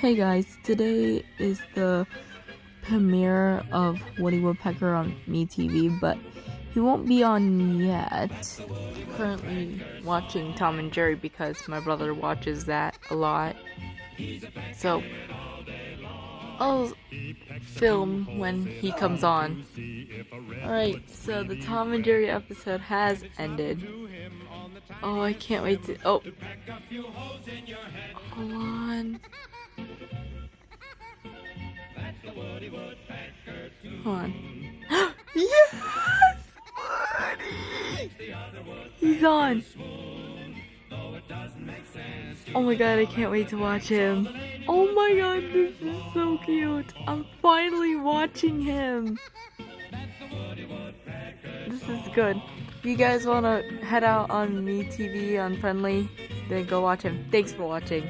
Hey guys, today is the premiere of Woody Woodpecker on metv, but he won't be on yet. Currently watching Tom and Jerry because my brother watches that a lot. So I'll film when he comes on. Alright, so the Tom and Jerry episode has ended. Oh, I can't wait to. Oh, hold on. Hold on. Yes! Woody! He's on! Oh my god, I can't wait to watch him. Oh my god, this is so cute. I'm finally watching him. This is good. If you guys want to head out on metv on Friendly, then go watch him. Thanks for watching.